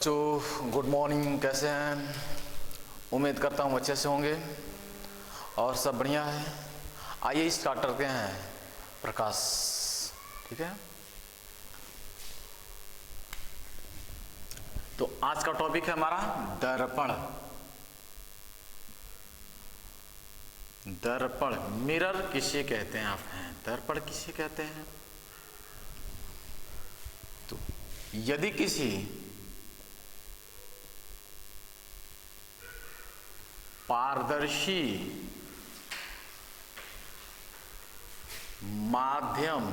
बच्चों good morning, कैसे हैं? उम्मीद करता हूँ अच्छे से होंगे और सब बढ़िया है। आइए स्टार्ट करते हैं प्रकाश। ठीक है, तो आज का टॉपिक है हमारा दर्पण। दर्पण मिरर किसे कहते हैं? आप हैं दर्पण किसे कहते हैं? तो यदि किसी पारदर्शी माध्यम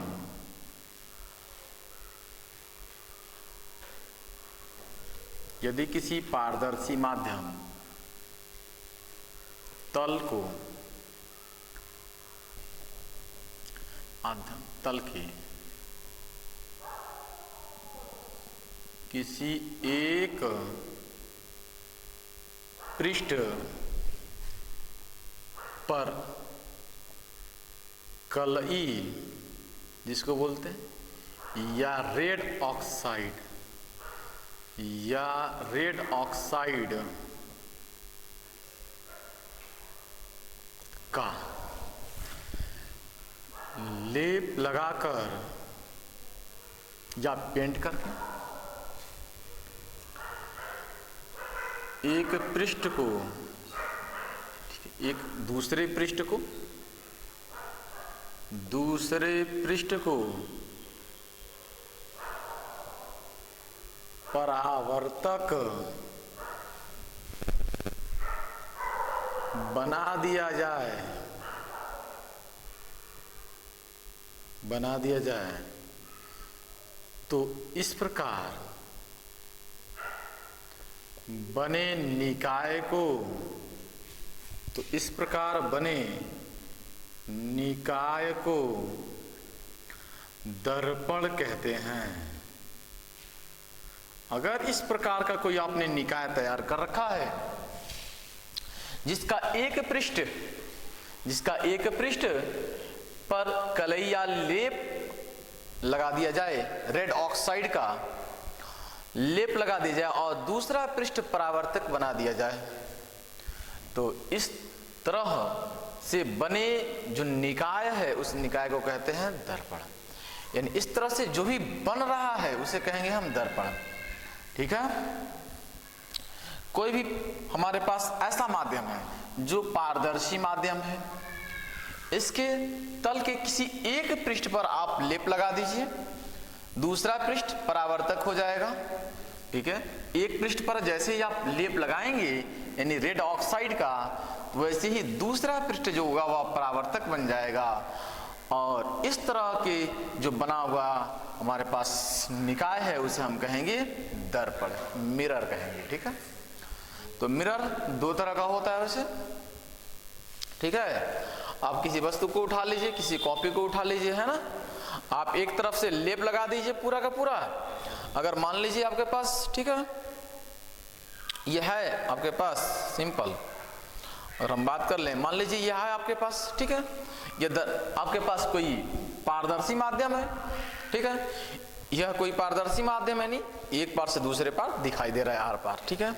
तल के किसी एक पृष्ठ पर कलई, जिसको बोलते हैं, या रेड ऑक्साइड का लेप लगाकर या पेंट करके एक पृष्ठ को एक दूसरे पृष्ठ को परावर्तक बना दिया जाए तो इस प्रकार बने निकाय को दर्पण कहते हैं। अगर इस प्रकार का कोई आपने निकाय तैयार कर रखा है जिसका एक पृष्ठ पर कलई या लेप लगा दिया जाए, रेड ऑक्साइड का लेप लगा दिया जाए और दूसरा पृष्ठ परावर्तक बना दिया जाए, तो इस तरह से बने जो निकाय है उस निकाय को कहते हैं दर्पण। यानी इस तरह से जो भी बन रहा है उसे कहेंगे हम दर्पण। ठीक है, कोई भी हमारे पास ऐसा माध्यम है जो पारदर्शी माध्यम है, इसके तल के किसी एक पृष्ठ पर आप लेप लगा दीजिए, दूसरा पृष्ठ परावर्तक हो जाएगा। ठीक है, एक पृष्ठ पर जैसे ही आप लेप लगाएंगे यानी रेड ऑक्साइड का, वैसे ही दूसरा पृष्ठ जो होगा वह परावर्तक बन जाएगा और इस तरह के जो बना हुआ हमारे पास निकाय है उसे हम कहेंगे दर्पण, मिरर कहेंगे। ठीक है, तो मिरर दो तरह का होता है वैसे। ठीक है, आप किसी वस्तु को उठा लीजिए, किसी कॉपी को उठा लीजिए, है ना, आप एक तरफ से लेप लगा दीजिए पूरा का पूरा। अगर मान लीजिए आपके पास, ठीक है, यह है आपके पास सिंपल, और हम बात कर लें, मान लीजिए यह है आपके पास, ठीक है, आपके पास कोई पारदर्शी माध्यम है। ठीक है, यह कोई पारदर्शी माध्यम है, नहीं एक पार से दूसरे पार दिखाई दे रहा है, आर पार। ठीक है,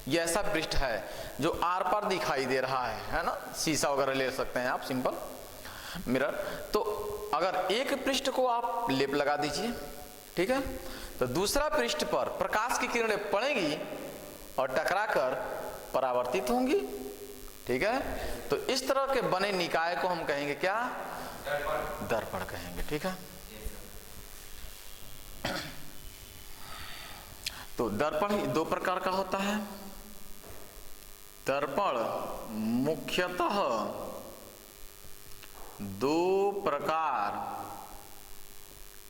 यह ऐसा पृष्ठ है जो आर पार दिखाई दे रहा है ना, शीशा वगैरह ले सकते हैं आप, सिंपल मिरर। तो अगर एक पृष्ठ को आप लेप लगा दीजिए, ठीक है, तो दूसरा पृष्ठ पर प्रकाश की किरणें पड़ेंगी और टकराकर परावर्तित होंगी। ठीक है, तो इस तरह के बने निकाय को हम कहेंगे क्या? दर्पण कहेंगे। ठीक है, तो दर्पण दो प्रकार का होता है। दर्पण मुख्यतः दो प्रकार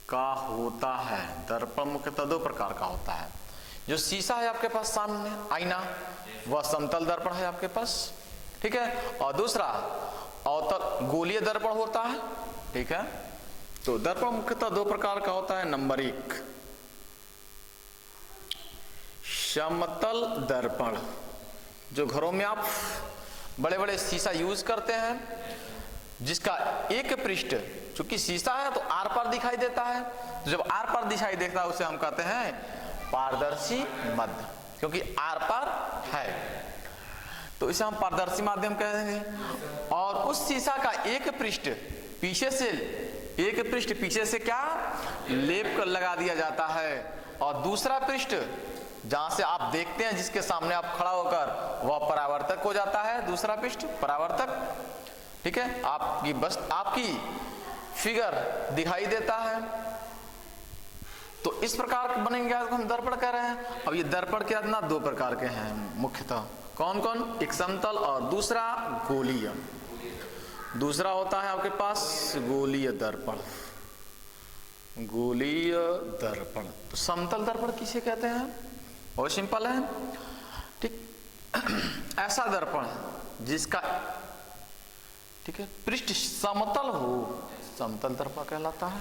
का होता है। दर्पण मुख्यतः दो प्रकार का होता है। जो शीशा है आपके पास सामने, आईना, वह समतल दर्पण है आपके पास। ठीक है, और दूसरा अवतल गोलीय दर्पण होता है। ठीक है, तो दर्पण मुख्यतः दो प्रकार का होता है। नंबर एक, समतल दर्पण, जो घरों में आप बड़े बड़े शीशा यूज करते हैं, जिसका एक पृष्ठ, चूंकि शीशा है तो आर पार दिखाई देता है, तो जब आर पार दिखाई देता है उसे हम कहते हैं पारदर्शी मध्य, क्योंकि आर पार है तो इसे हम पारदर्शी माध्यम कह देंगे। और उस शीशा का एक पृष्ठ पीछे से क्या लेप कर लगा दिया जाता है, और दूसरा पृष्ठ जहां से आप देखते हैं, जिसके सामने आप खड़ा होकर, वह परावर्तक हो जाता है, दूसरा पृष्ठ परावर्तक। ठीक है, आपकी फिगर दिखाई देता है। तो इस प्रकार बनेंगे हम दर्पण कह रहे हैं। अब ये दर्पण क्या ना दो प्रकार के हैं मुख्यतः, कौन कौन, एक समतल और दूसरा गोलीय। दूसरा होता है आपके पास गोलीय दर्पण। गोलीय दर्पण, तो समतल दर्पण किसे कहते हैं, बहुत सिंपल है। ठीक, ऐसा दर्पण जिसका ठीक है पृष्ठ समतल हो, समतल दर्पण कहलाता है।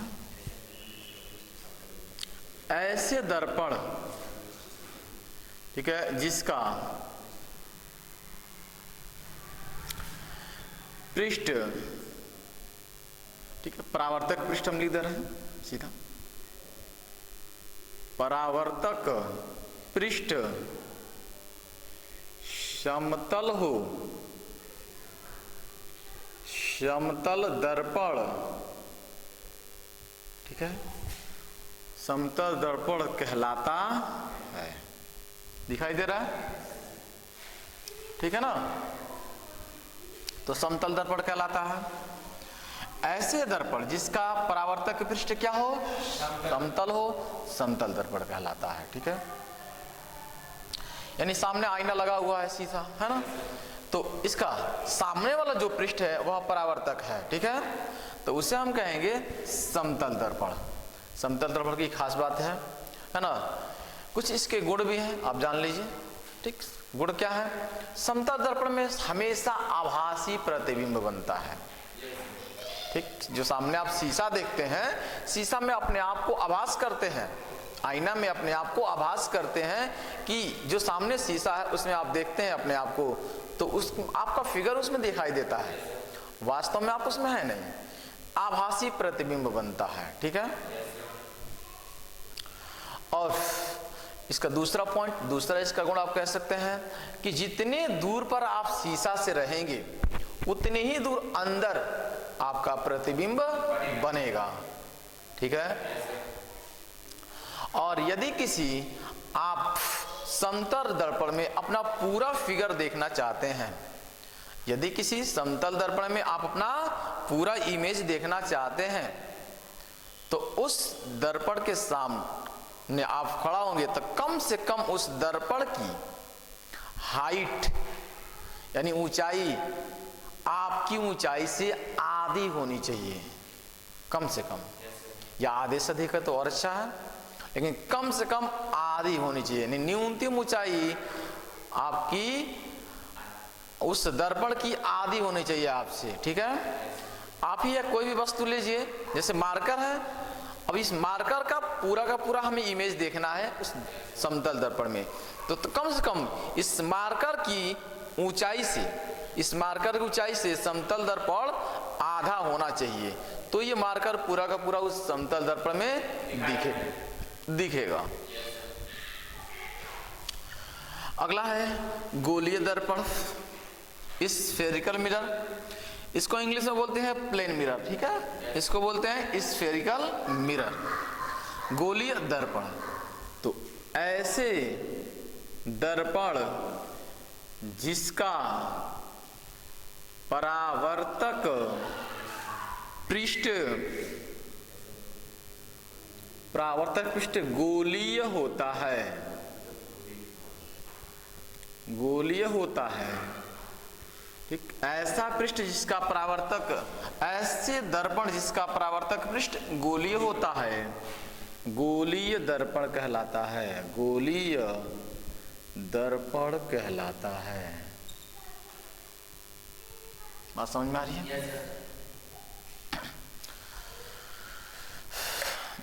ऐसे दर्पण ठीक है जिसका पृष्ठ ठीक है, परावर्तक पृष्ठ हम लिख दे रहे हैं सीधा, परावर्तक पृष्ठ समतल हो, समतल दर्पण ठीक है, समतल दर्पण कहलाता है। दिखाई दे रहा है, ठीक है ना, तो समतल दर्पण कहलाता है। ऐसे दर्पण जिसका परावर्तक पृष्ठ क्या हो, समतल हो, समतल दर्पण कहलाता है। ठीक है, यानी सामने आईना लगा हुआ है शीशा, है ना, तो इसका सामने वाला जो पृष्ठ है वह परावर्तक है। ठीक है, तो उसे हम कहेंगे समतल दर्पण। समतल दर्पण की खास बात है ना, कुछ इसके गुण भी हैं, आप जान लीजिए। ठीक, गुण क्या है, समतल दर्पण में हमेशा आभासी प्रतिबिंब बनता है। ठीक, जो सामने आप शीशा देखते हैं, शीशा में अपने आप को आभास करते हैं, आईना में अपने आप को आभास करते हैं कि जो सामने शीशा है उसमें आप देखते हैं अपने आप को, तो उस आपका फिगर उसमें दिखाई देता है, वास्तव में आप उसमें है नहीं, आभासी प्रतिबिंब बनता है। ठीक है, और इसका दूसरा पॉइंट, दूसरा इसका गुण आप कह सकते हैं कि जितने दूर पर आप शीशा से रहेंगे उतने ही दूर अंदर आपका प्रतिबिंब बनेगा। ठीक है, और यदि किसी आप समतल दर्पण में अपना पूरा फिगर देखना चाहते हैं, यदि किसी समतल दर्पण में आप अपना पूरा इमेज देखना चाहते हैं, तो उस दर्पण के सामने आप खड़ा होंगे तो कम से कम उस दर्पण की हाइट यानी ऊंचाई आपकी ऊंचाई से आधी होनी चाहिए, कम से कम, या आधे से अधिक है तो और अच्छा है, लेकिन कम से कम आधी होनी चाहिए। न्यूनतम ऊंचाई आपकी उस दर्पण की आधी होनी चाहिए आपसे। ठीक है, आप ही कोई भी वस्तु लीजिए, जैसे मार्कर है, अब इस मार्कर का पूरा हमें इमेज देखना है उस समतल दर्पण में, तो कम से कम इस मार्कर की ऊंचाई से, इस मार्कर की ऊंचाई से समतल दर्पण आधा होना चाहिए, तो ये मार्कर पूरा का पूरा उस समतल दर्पण में दिखेगा। अगला है गोलीय दर्पण, स्फेरिकल मिरर, इसको इंग्लिश में बोलते हैं प्लेन मिरर। ठीक है, इसको बोलते हैं स्फेरिकल मिरर, गोलीय दर्पण। तो ऐसे दर्पण जिसका परावर्तक पृष्ठ गोलीय होता है, गोलीय होता है। ठीक, ऐसा पृष्ठ जिसका परावर्तक, ऐसे दर्पण जिसका परावर्तक पृष्ठ गोलीय होता है, गोलीय दर्पण कहलाता है, गोलीय दर्पण कहलाता है। बात समझ में आ रही है?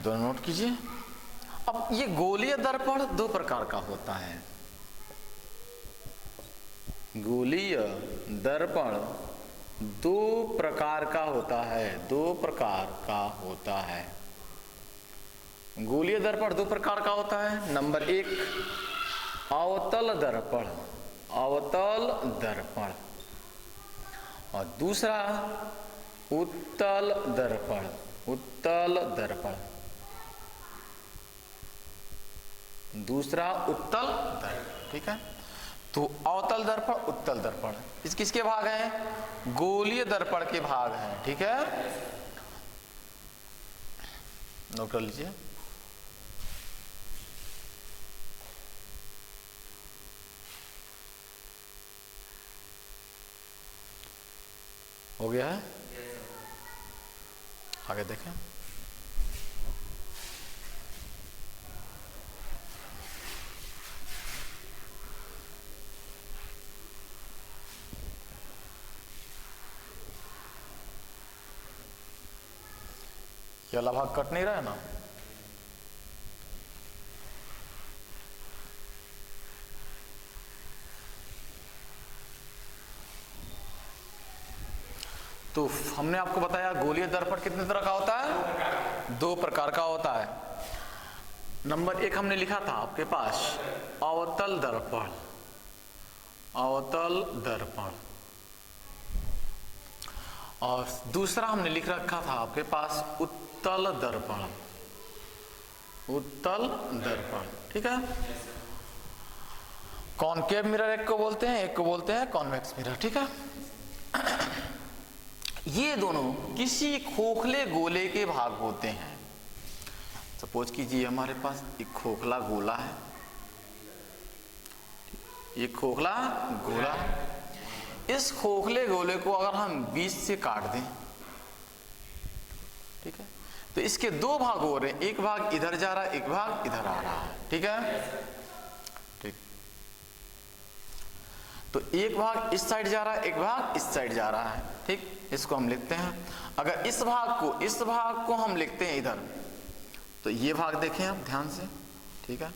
दोनों नोट कीजिए। अब ये गोलीय दर्पण दो प्रकार का होता है, गोलीय दर्पण दो प्रकार का होता है, दो प्रकार का होता है। गोलीय दर्पण दो प्रकार का होता है। नंबर एक अवतल दर्पण, अवतल दर्पण, और दूसरा उत्तल दर्पण, उत्तल दर्पण, दूसरा उत्तल दर्पण। ठीक है, तो अवतल दर्पण, उत्तल दर्पण इस किसके भाग हैं? गोलीय दर्पण के भाग हैं। ठीक है, नोट कर लीजिए। हो गया है, आगे देखें। ये वाला भाग कट नहीं रहा है ना? तो हमने आपको बताया गोलीय दर्पण कितने तरह का होता है? दो प्रकार का होता है। नंबर एक हमने लिखा था आपके पास अवतल दर्पण, अवतल दर्पण, और दूसरा हमने लिख रखा था आपके पास उत्तल दर्पण, उत्तल दर्पण। ठीक है, कॉनकेव मिरर एक को बोलते हैं, एक को बोलते हैं कॉन्वेक्स मिरर। ठीक है, ये दोनों किसी खोखले गोले के भाग होते हैं। सपोज कीजिए हमारे पास एक खोखला गोला है, एक खोखला गोला, इस खोखले गोले को अगर हम बीच से काट दें, ठीक है, तो इसके दो भाग हो रहे हैं, एक भाग इधर जा रहा है, एक भाग इधर आ रहा है। ठीक है, ठीक, तो एक भाग इस साइड जा रहा है, एक भाग इस साइड जा रहा है। ठीक, इसको हम लिखते हैं, अगर इस भाग को हम लिखते हैं इधर, तो ये भाग देखें आप ध्यान से। ठीक है,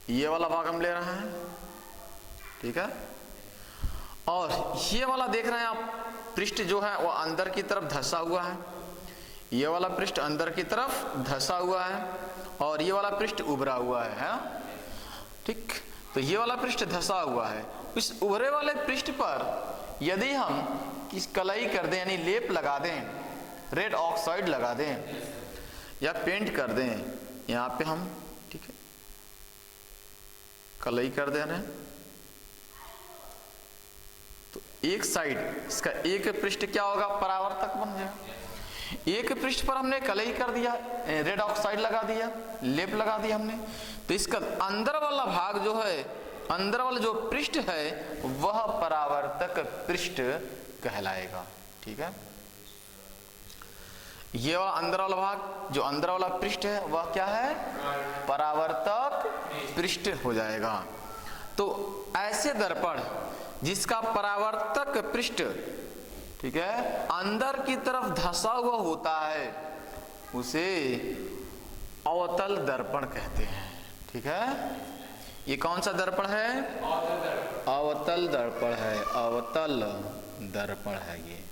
ये वाला भाग हम ले रहे हैं। ठीक है, और ये वाला देख रहे हैं आप, पृष्ठ जो है वो अंदर की तरफ धंसा हुआ है, ये वाला पृष्ठ अंदर की तरफ धंसा हुआ है, और ये वाला पृष्ठ उभरा हुआ है। ठीक, तो ये वाला पृष्ठ धंसा हुआ है, इस उभरे वाले पृष्ठ पर यदि हम किस कलई कर दें, यानी लेप लगा दें, रेड ऑक्साइड लगा दें या पेंट कर दें, यहाँ पे हम, ठीक है, कलई कर दे रहे हैं, तो एक साइड इसका एक पृष्ठ क्या होगा? परावर्तक बन जाएगा। एक पृष्ठ पर हमने कलई कर दिया, रेड ऑक्साइड लगा दिया, लेप लगा दिया हमने, तो इसका अंदर वाला भाग जो है, अंदर वाला जो पृष्ठ है वह परावर्तक पृष्ठ कहलाएगा। ठीक है, ये वाला अंदर वाला भाग, जो अंदर वाला पृष्ठ है वह क्या है? परावर्तक पृष्ठ हो जाएगा। तो ऐसे दर्पण जिसका परावर्तक पृष्ठ, ठीक है, अंदर की तरफ धंसा हुआ होता है, उसे अवतल दर्पण कहते हैं। ठीक है, ये कौन सा दर्पण है? अवतल दर्पण है, अवतल दर्पण है ये।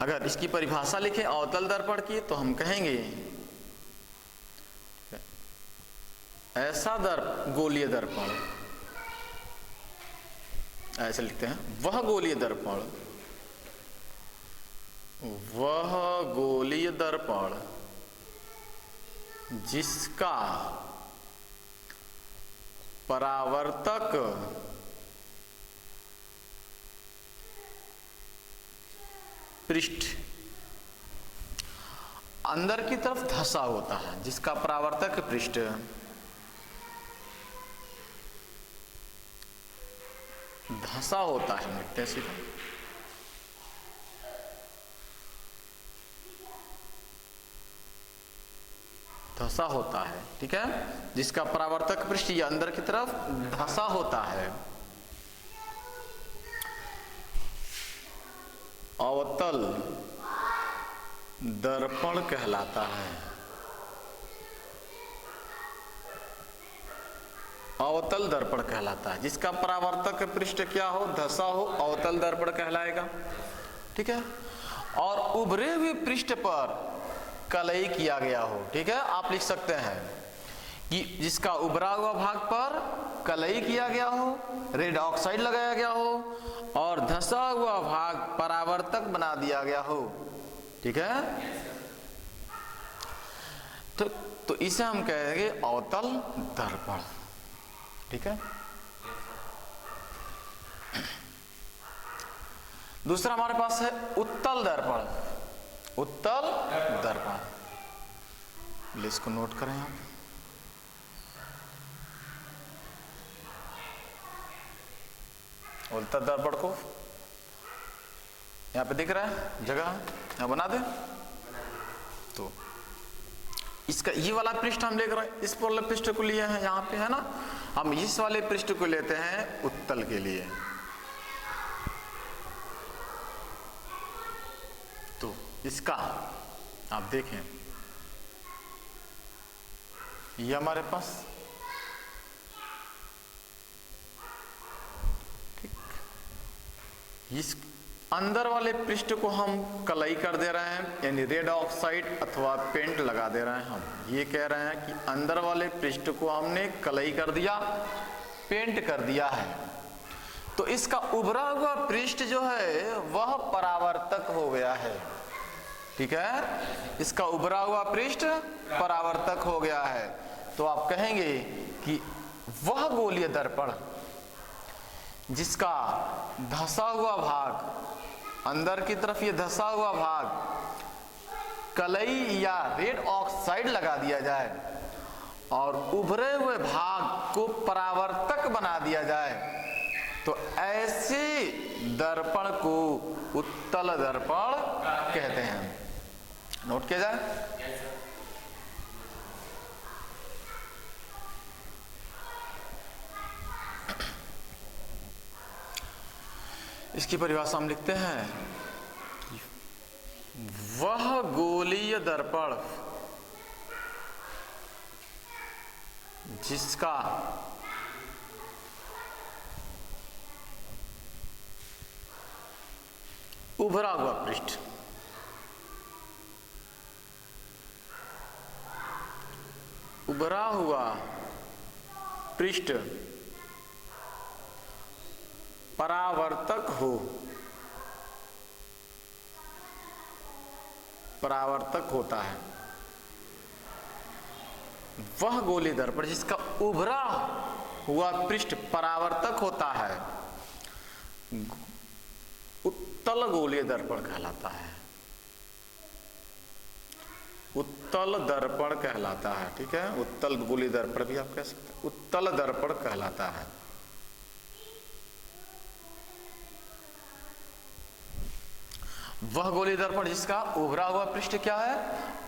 अगर इसकी परिभाषा लिखें अवतल दर्पण की, तो हम कहेंगे ऐसा गोलीय दर्पण, ऐसे लिखते हैं, वह गोलीय दर्पण, वह गोलीय दर्पण जिसका परावर्तक पृष्ठ अंदर की तरफ धंसा होता है, जिसका परावर्तक पृष्ठ धंसा होता है, लिखते हैं सीधा, धंसा होता है। ठीक है, जिसका परावर्तक पृष्ठ ये अंदर की तरफ धंसा होता है, अवतल दर्पण कहलाता है। अवतल दर्पण कहलाता है, जिसका परावर्तक पृष्ठ क्या हो? धंसा हो, अवतल दर्पण कहलाएगा। ठीक है, और उभरे हुए पृष्ठ पर कलई किया गया हो। ठीक है, आप लिख सकते हैं कि जिसका उभरा हुआ भाग पर कलई किया गया हो, रेड ऑक्साइड लगाया गया हो और धंसा हुआ भाग परावर्तक बना दिया गया हो। ठीक है, तो इसे हम कहेंगे अवतल दर्पण। ठीक है, दूसरा हमारे पास है उत्तल दर्पण। उत्तल दर्पण, इसको नोट करें आप। उत्तल दर्पण को यहां पे दिख रहा है जगह, यहां बना दे। तो इसका ये वाला पृष्ठ हम देख रहे हैं, इस वाले पृष्ठ को लिए हैं, यहाँ पे है ना, हम इस वाले पृष्ठ को लेते हैं उत्तल के लिए। तो इसका आप देखें, ये हमारे पास इस अंदर वाले पृष्ठ को हम कलई कर दे रहे हैं, यानी रेड ऑक्साइड अथवा पेंट लगा दे रहे हैं। हम ये कह रहे हैं कि अंदर वाले पृष्ठ को हमने कलई कर दिया, पेंट कर दिया है। तो इसका उभरा हुआ पृष्ठ जो है वह परावर्तक हो गया है। ठीक है, इसका उभरा हुआ पृष्ठ परावर्तक हो गया है। तो आप कहेंगे कि वह गोलीय दर्पण जिसका धंसा हुआ भाग, अंदर की तरफ ये धंसा हुआ भाग कलई या रेड ऑक्साइड लगा दिया जाए और उभरे हुए भाग को परावर्तक बना दिया जाए, तो ऐसे दर्पण को उत्तल दर्पण कहते हैं। नोट किया जाए। इसकी परिभाषा हम लिखते हैं, वह गोलीय दर्पण जिसका उभरा हुआ पृष्ठ परावर्तक होता है। वह गोलीय दर्पण जिसका उभरा हुआ पृष्ठ परावर्तक होता है, उत्तल गोलीय दर्पण कहलाता है। उत्तल दर्पण कहलाता है। ठीक है, उत्तल गोलीय दर्पण भी आप कह सकते हैं, उत्तल दर्पण कहलाता है। वह गोलीय दर्पण जिसका उभरा हुआ पृष्ठ क्या है,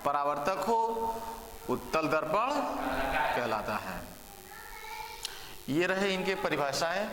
परावर्तक हो, उत्तल दर्पण कहलाता है। ये रहे इनके परिभाषाएं।